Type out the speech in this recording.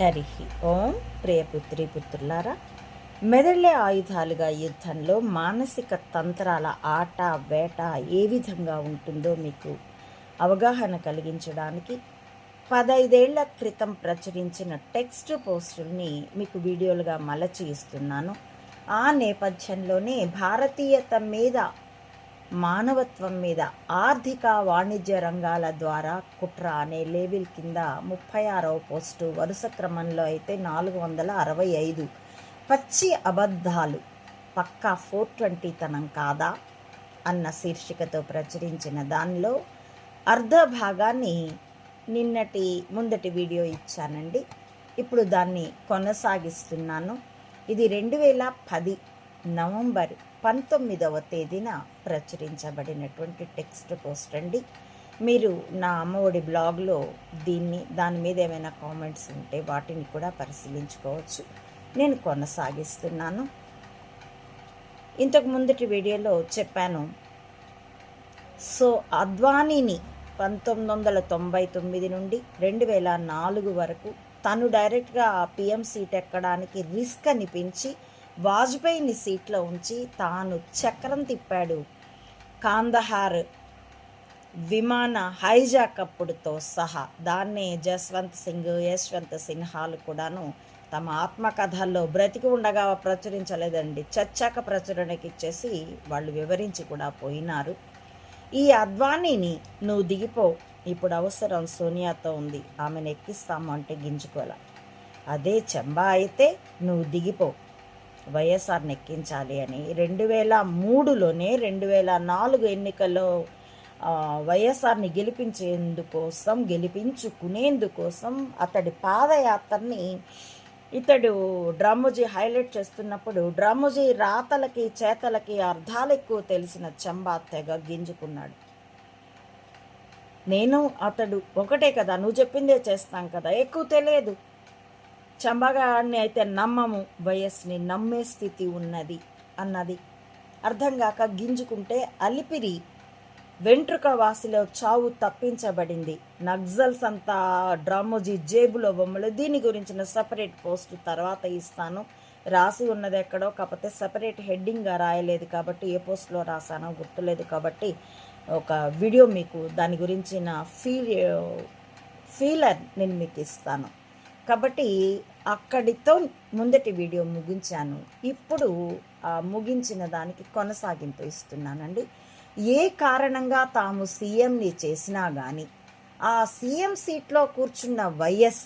హరి ఓం. ప్రియపుత్రి పుత్రులారా, మెదళ్లే ఆయుధాలుగా యుద్ధంలో మానసిక తంత్రాల ఆట వేట ఏ విధంగా ఉంటుందో మీకు అవగాహన కలిగించడానికి 15 ఏళ్ల క్రితం ప్రచురించిన టెక్స్ట్ పోస్టుల్ని మీకు వీడియోలుగా మలచి ఇస్తున్నాను. ఆ నేపథ్యంలోనే భారతీయత మీద, మానవత్వం మీద, ఆర్థిక వాణిజ్య రంగాల ద్వారా కుట్ర అనే లేబుల్ కింద 36వ పోస్టు, వరుస క్రమంలో అయితే 465 పచ్చి అబద్ధాలు పక్కా 420 తనం కాదా అన్న శీర్షికతో ప్రచురించిన దానిలో అర్ధ భాగాన్ని ముందటి వీడియో ఇచ్చానండి. ఇప్పుడు దాన్ని కొనసాగిస్తున్నాను. ఇది 2010 నవంబర్ 19వ తేదీన ప్రచురించబడినటువంటి టెక్స్ట్ పోస్ట్ అండి. మీరు నా అమ్మఒడి బ్లాగ్లో దాని మీద ఏమైనా కామెంట్స్ ఉంటే వాటిని కూడా పరిశీలించుకోవచ్చు. నేను కొనసాగిస్తున్నాను. ఇంతకు ముందటి వీడియోలో చెప్పాను. సో అద్వానీని 1999 నుండి 2004 వరకు తను డైరెక్ట్గా పిఎం సీట్ ఎక్కడానికి రిస్క్ అనిపించి వాజ్పేయిని సీట్లో ఉంచి తాను చక్రం తిప్పాడు. కాందహార్ విమాన హైజాక్ అప్పుడుతో సహా దాన్నే జస్వంత్ సింగ్, యశ్వంత్ సిన్హాలు కూడాను తమ ఆత్మకథల్లో బ్రతికి ఉండగా ప్రచురించలేదండి, చచ్చాక ప్రచురణకి ఇచ్చేసి వాళ్ళు వివరించి కూడా పోయినారు. ఈ అద్వానీని నువ్వు దిగిపో, ఇప్పుడు అవసరం సోనియాతో ఉంది, ఆమెను ఎక్కిస్తాము అంటే గింజుకోలే. అదే చంబా అయితే నువ్వు దిగిపో, వైఎస్ఆర్ని ఎక్కించాలి అని 2003లోనే 2004 ఎన్నికల్లో వైఎస్ఆర్ని గెలిపించుకునేందుకోసం అతడి పాదయాత్రని ఇతడు డ్రామోజీ హైలైట్ చేస్తున్నప్పుడు డ్రామోజీ రాతలకి చేతలకి అర్థాలు ఎక్కువ తెలిసిన చంబా తెగ గింజుకున్నాడు. అతడు ఒకటే కదా, నువ్వు చెప్పిందే చేస్తాం కదా, ఎక్కువ తెలియదు, చంబాగాడిని అయితే నమ్మము, వైఎస్ని నమ్మే స్థితి ఉన్నది అన్నది అర్థం కాక గింజుకుంటే అలిపిరి వెంట్రుక వాసిలో చావు తప్పించబడింది. నక్సల్స్ అంతా డ్రామోజీ జేబులో బొమ్మలు. దీని గురించిన సపరేట్ పోస్ట్ తర్వాత ఇస్తాను. రాసి ఉన్నది ఎక్కడో, కాకపోతే సపరేట్ హెడ్డింగ్గా రాయలేదు కాబట్టి ఏ పోస్ట్లో రాసానో గుర్తులేదు కాబట్టి ఒక వీడియో మీకు దాని గురించిన ఫీలర్ నేను మీకు ఇస్తాను. కాబట్టి అక్కడితో ముందటి వీడియో ముగించాను. ఇప్పుడు ముగించిన దానికి కొనసాగింపు ఇస్తున్నానండి. ఏ కారణంగా తాము సీఎంని చేసినా కానీ ఆ సీఎం సీట్లో కూర్చున్న వైఎస్